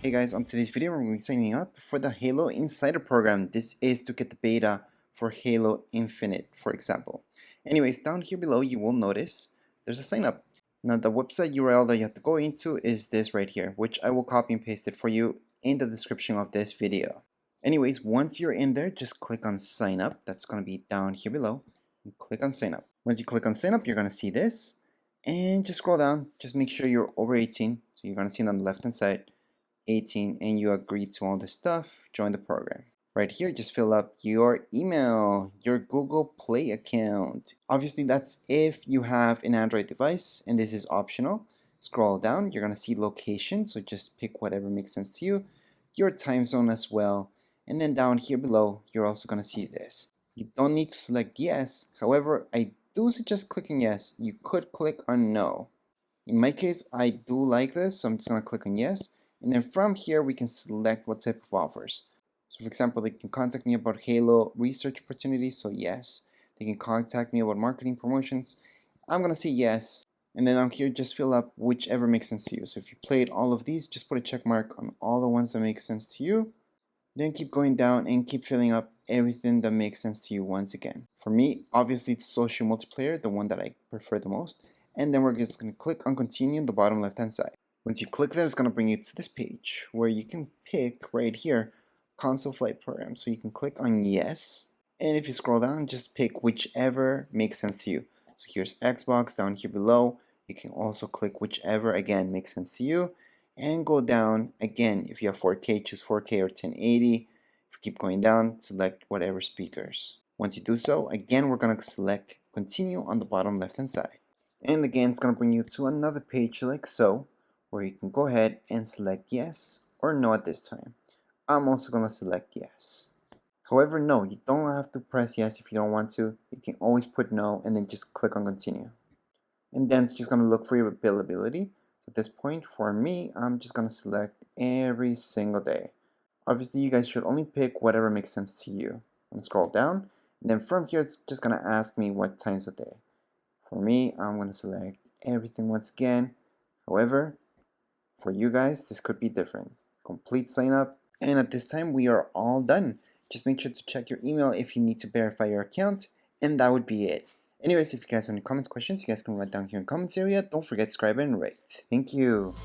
Hey guys, on today's video we're going to be signing up for the Halo Insider program. This is to get the beta for Halo Infinite, for example. Anyways, down here below you will notice there's a sign up. Now the website URL that you have to go into is this right here, which I will copy and paste it for you in the description of this video. Anyways, once you're in there, just click on sign up. That's going to be down here below. And click on sign up. Once you click on sign up, you're going to see this. And just scroll down. Just make sure you're over 18. So you're going to see it on the left hand side. 18 and you agree to all this stuff, join the program. Right here, just fill up your email, your Google Play account. Obviously, that's if you have an Android device, and this is optional. Scroll down, you're gonna see location, so just pick whatever makes sense to you, your time zone as well, and then down here below, you're also gonna see this. You don't need to select yes, however, I do suggest clicking yes. You could click on no. In my case, I do like this, so I'm just gonna click on yes. And then from here, we can select what type of offers. So for example, they can contact me about Halo research opportunities, so yes. They can contact me about marketing promotions. I'm gonna say yes. And then on here, just fill up whichever makes sense to you. So if you played all of these, just put a check mark on all the ones that make sense to you. Then keep going down and keep filling up everything that makes sense to you once again. For me, obviously it's social multiplayer, the one that I prefer the most. And then we're just gonna click on continue on the bottom left hand side. Once you click that, it's going to bring you to this page where you can pick right here console flight program. So you can click on yes, and if you scroll down, just pick whichever makes sense to you. So here's Xbox down here below. You can also click whichever again makes sense to you, and go down again. If you have 4K, choose 4K or 1080. If you keep going down, select whatever speakers. Once you do so, again we're going to select continue on the bottom left hand side, and again it's going to bring you to another page like so, where you can go ahead and select yes or no at this time. I'm also going to select yes. However, no, you don't have to press yes if you don't want to. You can always put no and then just click on continue. And then it's just going to look for your availability. So at this point, for me, I'm just going to select every single day. Obviously, you guys should only pick whatever makes sense to you. I'm going to scroll down, and then from here, it's just going to ask me what times of day. For me, I'm going to select everything once again. However, for you guys, this could be different. Complete sign up, and at this time we are all done. Just make sure to check your email if you need to verify your account, and that would be it. Anyways, if you guys have any comments, questions, you guys can write down here in the comments area. Don't forget to subscribe and rate. Thank you.